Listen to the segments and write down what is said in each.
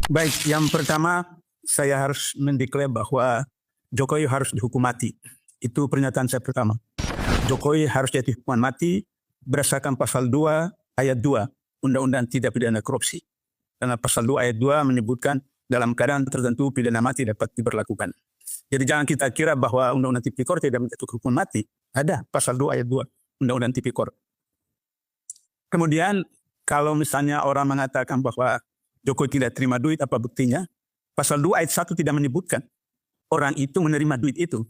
Baik, yang pertama saya harus mendeklar bahwa Jokowi harus dihukum mati. Itu pernyataan saya pertama. Jokowi harus jatuh hukuman mati berdasarkan pasal 2 ayat 2 Undang-Undang Tidak Pidana Korupsi. Karena pasal 2 ayat 2 menyebutkan dalam keadaan tertentu pidana mati dapat diberlakukan. Jadi jangan kita kira bahwa Undang-Undang Tipikor tidak menjatuhkan hukuman mati. Ada pasal 2 ayat 2 Undang-Undang Tipikor. Kemudian kalau misalnya orang mengatakan bahwa Jokowi tidak terima duit, apa buktinya? Pasal 2 ayat 1 tidak menyebutkan orang itu menerima duit itu.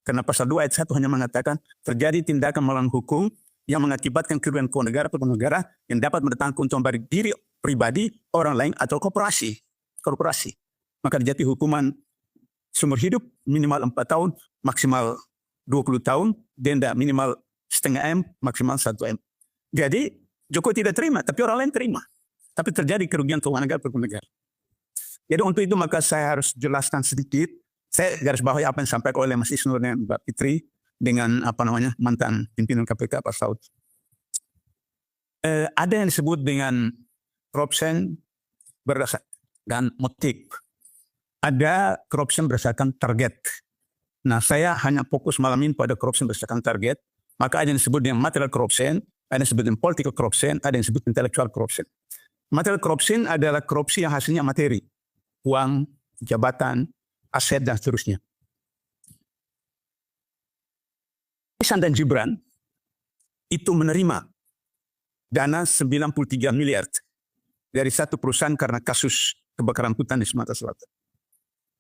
Karena pasal 2 ayat 1 hanya mengatakan terjadi tindakan melawan hukum yang mengakibatkan kerugian keuangan negara atau negara yang dapat mendatangkan keuntungan bagi diri pribadi, orang lain, atau korporasi. Maka dijatuhi hukuman seumur hidup minimal 4 tahun, maksimal 20 tahun, denda minimal setengah M, maksimal 1 M. Jadi Jokowi tidak terima, tapi orang lain terima. Tapi terjadi kerugian keuangan negara. Jadi untuk itu maka saya harus jelaskan sedikit. Saya garis bawahi apa yang disampaikan oleh Mas Isnur dan Mbak Fitri dengan mantan pimpinan KPK Pak Saud. Ada yang disebut dengan corruption berdasarkan motif. Ada corruption berdasarkan target. Nah, saya hanya fokus malam ini pada corruption berdasarkan target. Maka ada yang disebut dengan material corruption, ada yang disebut dengan political corruption, ada yang disebut intellectual corruption. Material corruption adalah korupsi yang hasilnya materi, uang, jabatan, aset, dan seterusnya. Ihsan dan Gibran itu menerima dana 93 miliar dari satu perusahaan karena kasus kebakaran hutan di Sumatera Selatan.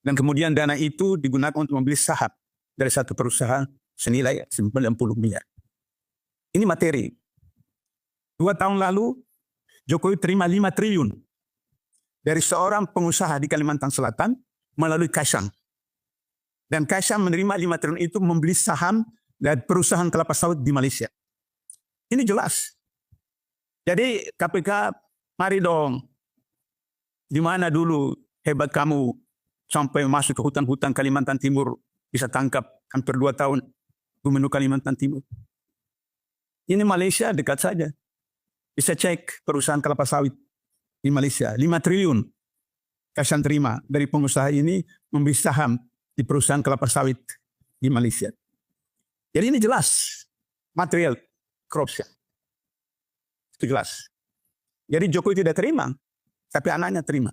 Dan kemudian dana itu digunakan untuk membeli saham dari satu perusahaan senilai 90 miliar. Ini materi. 2 tahun lalu, Jokowi terima 5 triliun dari seorang pengusaha di Kalimantan Selatan melalui Kaisang. Dan Kaisang menerima 5 triliun itu membeli saham dari perusahaan kelapa sawit di Malaysia. Ini jelas. Jadi KPK, mari dong. Di mana dulu hebat kamu sampai masuk ke hutan-hutan Kalimantan Timur, bisa tangkap hampir 2 tahun Gubernur Kalimantan Timur. Ini Malaysia dekat saja. Bisa cek perusahaan kelapa sawit di Malaysia. 5 triliun Kaisang terima dari pengusaha ini membeli saham di perusahaan kelapa sawit di Malaysia. Jadi ini jelas material corruption. Itu jelas. Jadi Jokowi tidak terima, tapi anaknya terima.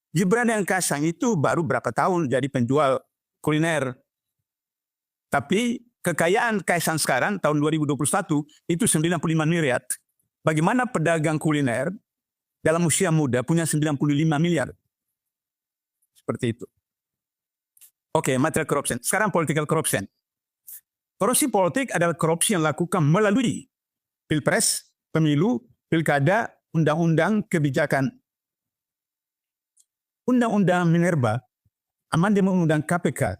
Gibran yang Kaisang itu baru berapa tahun jadi penjual kuliner. Tapi kekayaan Kaisang sekarang tahun 2021 itu 95 miliar. Bagaimana pedagang kuliner dalam usia muda punya 95 miliar? Seperti itu. Oke, material corruption. Sekarang political corruption. Korupsi politik adalah korupsi yang dilakukan melalui pilpres, pemilu, pilkada, undang-undang, kebijakan. Undang-undang Minerba, amandemen undang KPK,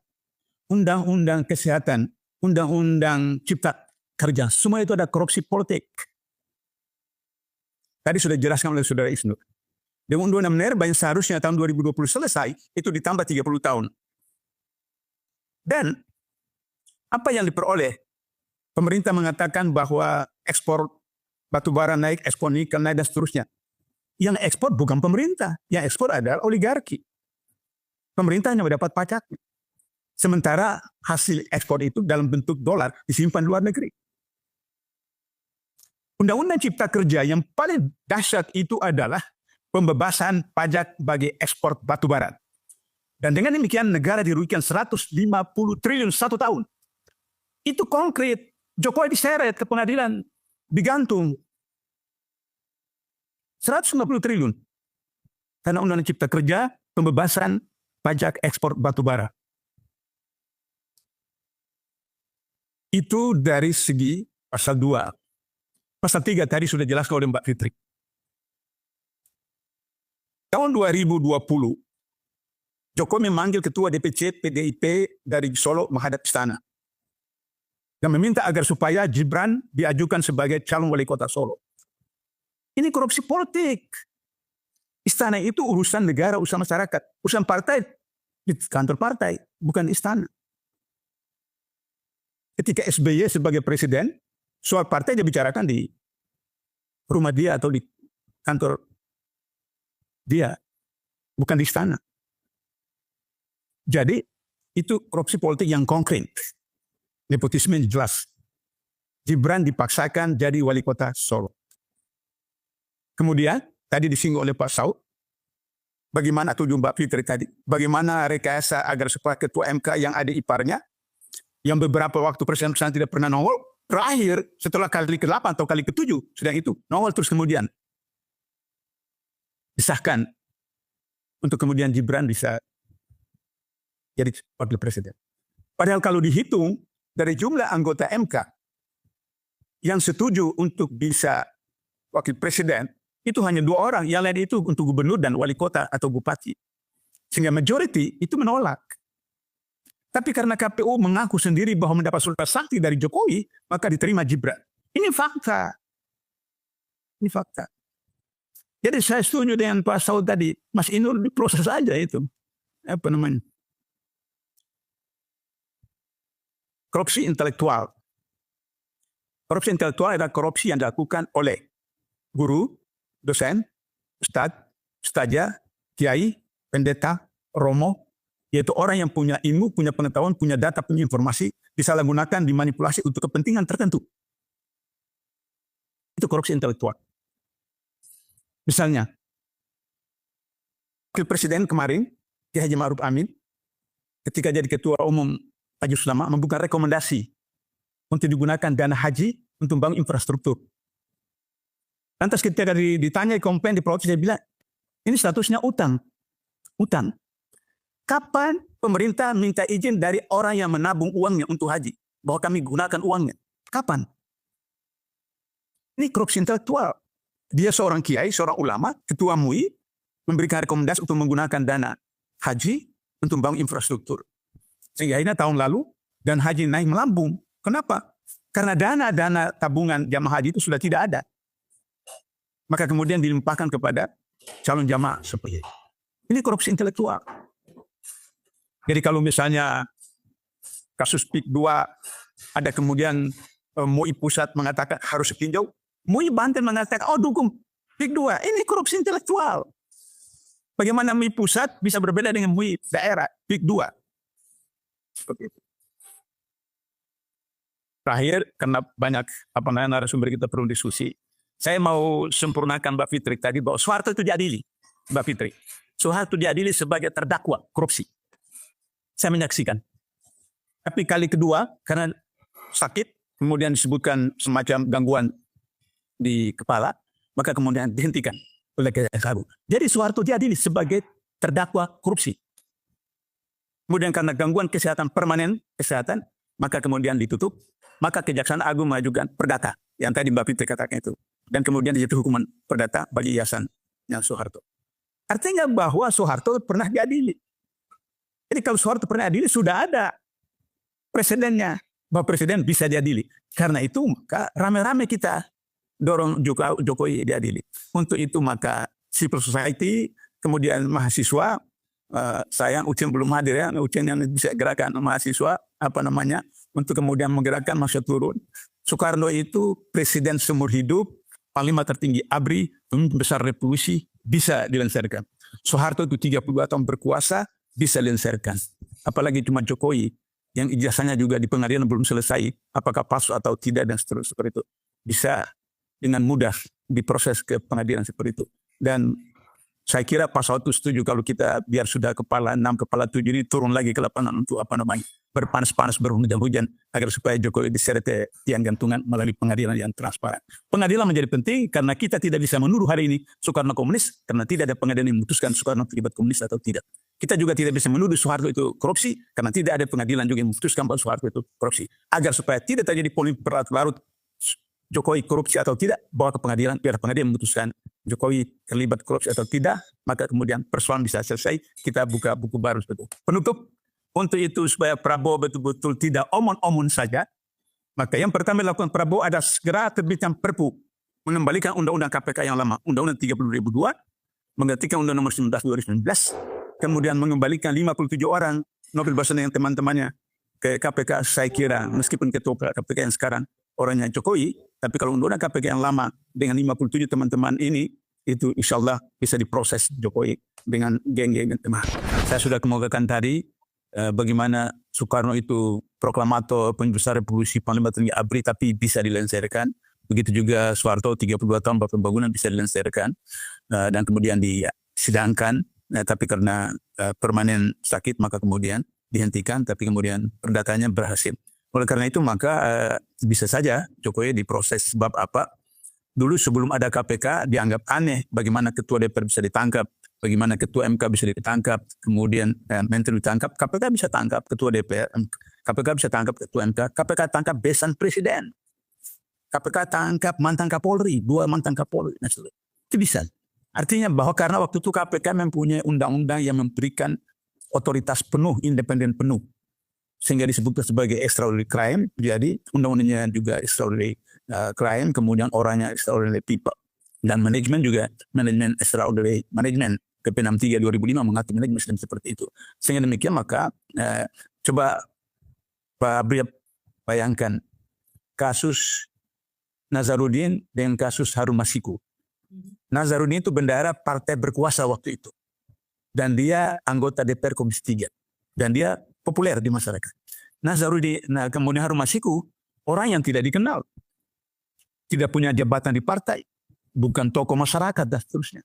undang-undang kesehatan, undang-undang cipta kerja, semua itu ada korupsi politik. Tadi sudah dijelaskan oleh Saudara Isnur. Dengan undang-undang Minerba yang seharusnya tahun 2020 selesai, itu ditambah 30 tahun. Dan apa yang diperoleh? Pemerintah mengatakan bahwa ekspor batubara naik, ekspor nikel naik, dan seterusnya. Yang ekspor bukan pemerintah, yang ekspor adalah oligarki. Pemerintah hanya mendapat pajaknya. Sementara hasil ekspor itu dalam bentuk dolar disimpan di luar negeri. Undang-undang Cipta Kerja yang paling dahsyat itu adalah pembebasan pajak bagi ekspor batubara. Dan dengan demikian negara dirugikan 150 triliun 1 tahun. Itu konkret. Jokowi diseret ke pengadilan, digantung. 150 triliun. Karena Undang-Undang Cipta Kerja, pembebasan pajak ekspor batubara. Itu dari segi pasal 2. Pasal 3 tadi sudah jelaskan oleh Mbak Fitri. Tahun 2020, Jokowi memanggil Ketua DPC PDIP dari Solo menghadap istana. Dan meminta agar supaya Gibran diajukan sebagai calon wali kota Solo. Ini korupsi politik. Istana itu urusan negara, urusan masyarakat. Urusan partai, di kantor partai, bukan istana. Ketika SBY sebagai presiden, soal partai dia bicarakan di rumah dia atau di kantor dia. bukan di istana. Jadi itu korupsi politik yang konkret. Nepotisme yang jelas. Gibran dipaksakan jadi wali kota Solo. Kemudian tadi disinggung oleh Pak Saud, bagaimana tujuh Mbak Fitri tadi, bagaimana rekayasa agar supaya ketua MK yang ada iparnya, yang beberapa waktu presiden tidak pernah nongol, terakhir setelah kali ke-8 atau kali ke-7, sedang itu nongol terus kemudian disahkan untuk kemudian Gibran bisa jadi wakil presiden. Padahal kalau dihitung dari jumlah anggota MK yang setuju untuk bisa wakil presiden, itu hanya 2 orang, yang lain itu untuk gubernur dan wali kota atau bupati. Sehingga majority itu menolak. Tapi karena KPU mengaku sendiri bahwa mendapat surat sakti dari Jokowi, maka diterima Gibran. Ini fakta. Ini fakta. Jadi saya setuju dengan Pak Saud tadi, Mas Inur diproses aja itu. Apa namanya? Korupsi intelektual. Korupsi intelektual adalah korupsi yang dilakukan oleh guru, dosen, ustadz, ustazah, kiai, pendeta, romo, yaitu orang yang punya ilmu, punya pengetahuan, punya data, punya informasi, disalahgunakan, dimanipulasi untuk kepentingan tertentu. Itu korupsi intelektual. Misalnya, wakil presiden kemarin, Ki Haji Ma'ruf Amin, ketika jadi ketua umum Majelis Ulama, membuka rekomendasi untuk digunakan dana haji untuk membangun infrastruktur. Lantas ketika ditanya komplain di protes, dia bilang, ini statusnya utang. Utang. Kapan pemerintah minta izin dari orang yang menabung uangnya untuk haji? Bahwa kami gunakan uangnya. Kapan? Ini korupsi intelektual. Dia seorang kiai, seorang ulama, ketua MUI, memberikan rekomendasi untuk menggunakan dana haji untuk membangun infrastruktur. Sehingga akhirnya tahun lalu, dan haji naik melambung. Kenapa? Karena dana-dana tabungan jamaah haji itu sudah tidak ada. Maka kemudian dilimpahkan kepada calon jamaah seperti itu. Ini korupsi intelektual. Jadi kalau misalnya kasus PIK 2 ada kemudian MUI pusat mengatakan harus ditinjau, MUI Banten mengatakan dukung PIK 2. Ini korupsi intelektual. Bagaimana MUI pusat bisa berbeda dengan MUI daerah PIK 2? Seperti itu. Terakhir, karena banyak narasumber kita perlu diskusi, saya mau sempurnakan Mbak Fitri tadi bahwa Soeharto itu diadili, Mbak Fitri. Soeharto diadili sebagai terdakwa korupsi. Saya menyaksikan. Tapi kali kedua, karena sakit, kemudian disebutkan semacam gangguan di kepala, maka kemudian dihentikan oleh Kejaksaan. Jadi Soeharto diadili sebagai terdakwa korupsi. Kemudian karena gangguan kesehatan permanen, maka kemudian ditutup, maka Kejaksaan Agung mengajukan perdata, yang tadi Mbak Fitri katakan itu. Dan kemudian dijatuhi hukuman perdata bagi yayasannya Soeharto. Artinya bahwa Soeharto pernah diadili. Jadi kalau Soeharto pernah diadili, sudah ada presidennya, bahwa presiden bisa diadili. Karena itu maka rame-rame kita dorong Jokowi diadili. Untuk itu maka civil society, kemudian mahasiswa, sayang Ucen belum hadir ya, Ucen yang bisa gerakan mahasiswa, untuk kemudian menggerakkan masa turun. Soekarno itu presiden seumur hidup, panglima tertinggi ABRI, pemimpin besar revolusi, bisa dilengsarkan. Soeharto itu 32 tahun berkuasa, bisa dilengsarkan. Apalagi cuma Jokowi, yang ijazahnya juga di pengadilan belum selesai, apakah palsu atau tidak, dan seterusnya seperti itu. Bisa dengan mudah diproses ke pengadilan seperti itu. Dan saya kira Pak Saud itu setuju kalau kita biar sudah kepala 6, kepala 7 ini turun lagi ke lapangan untuk berpanas-panas, berhujan-hujan agar supaya Jokowi diseret ke tiang gantungan melalui pengadilan yang transparan. Pengadilan menjadi penting karena kita tidak bisa menuduh hari ini Soekarno komunis karena tidak ada pengadilan yang memutuskan Soekarno terlibat komunis atau tidak. Kita juga tidak bisa menuduh Soeharto itu korupsi karena tidak ada pengadilan juga yang memutuskan bahwa Soeharto itu korupsi. Agar supaya tidak terjadi polemik berlarut-larut Jokowi korupsi atau tidak, bawa ke pengadilan, biar pengadilan memutuskan Jokowi terlibat korupsi atau tidak, maka kemudian persoalan bisa selesai, kita buka buku baru. Penutup, untuk itu supaya Prabowo betul-betul tidak omon-omon saja, maka yang pertama dilakukan Prabowo ada segera terbitkan Perpu, mengembalikan Undang-Undang KPK yang lama, Undang-Undang 30.002, menggantikan Undang-Undang nomor 19 2019, kemudian mengembalikan 57 orang Novel Baswedan yang teman-temannya ke KPK. Saya kira meskipun ketua KPK yang sekarang orangnya Jokowi, tapi kalau Undang-Undang KPK yang lama dengan 57 teman-teman ini itu insya Allah bisa diproses Jokowi dengan geng-geng teman. Saya sudah kemukakan tadi bagaimana Soekarno itu proklamator pembesar revolusi Panglima Tertinggi ABRI tapi bisa dilengsarkan. Begitu juga Soeharto 32 tahun pembangunan bisa dilengsarkan dan kemudian disidangkan. Tapi karena permanen sakit maka kemudian dihentikan, tapi kemudian perdatanya berhasil. Oleh karena itu maka bisa saja Jokowi diproses. Sebab apa? Dulu sebelum ada KPK dianggap aneh bagaimana ketua DPR bisa ditangkap, bagaimana ketua MK bisa ditangkap, kemudian menteri ditangkap, KPK bisa tangkap ketua DPR, KPK bisa tangkap ketua MK, KPK tangkap besan presiden, KPK tangkap mantan Kapolri, 2 mantan Kapolri, itu bisa. Artinya bahwa karena waktu itu KPK mempunyai undang-undang yang memberikan otoritas penuh, independen penuh, sehingga disebutkan sebagai extraordinary crime. Jadi undang-undangnya juga extraordinary crime, kemudian orangnya extraordinary people, dan manajemen juga manajemen extraordinary management. PP 63 2005 mengatur manajemen seperti itu. Sehingga demikian maka coba Pak Abri bayangkan kasus Nazarudin dengan kasus Harun Masiku. Nazarudin itu bendahara partai berkuasa waktu itu. Dan dia anggota DPR Komisi 3. Dan dia populer di masyarakat. Nazarudin, kemudian Harun Masiku, orang yang tidak dikenal. Tidak punya jabatan di partai. Bukan tokoh masyarakat dan seterusnya.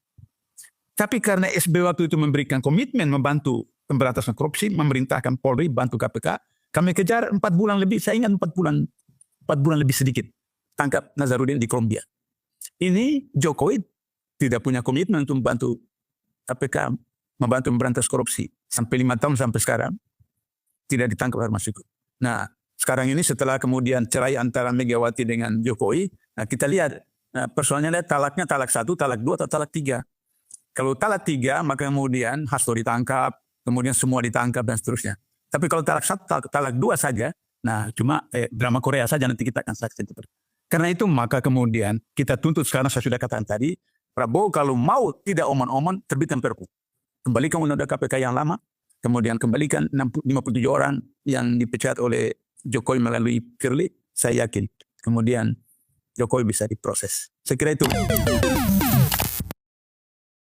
Tapi karena SB waktu itu memberikan komitmen membantu pemberantasan korupsi, memerintahkan Polri, bantu KPK, kami kejar 4 bulan lebih, saya ingat 4 bulan lebih sedikit. Tangkap Nazarudin di Kolombia. Ini Jokowi tidak punya komitmen untuk membantu KPK, membantu memberantas korupsi. Sampai 5 tahun sampai sekarang tidak ditangkap Harun Masiku. Nah, sekarang ini setelah kemudian cerai antara Megawati dengan Jokowi, nah kita lihat persoalannya talaknya talak 1, talak 2, atau talak 3. Kalau talak 3 maka kemudian Hasto ditangkap, kemudian semua ditangkap dan seterusnya. Tapi kalau talak 1, talak 2 saja, nah cuma drama Korea saja nanti kita akan saksikan. Karena itu maka kemudian kita tuntut sekarang, saya sudah katakan tadi, Prabowo kalau mau tidak omon-omon terbitkan Perpu. Kembalikan undang-undang KPK yang lama, kemudian kembalikan 57 orang yang dipecat oleh Jokowi melalui Firly, saya yakin kemudian Jokowi bisa diproses. Saya kira itu.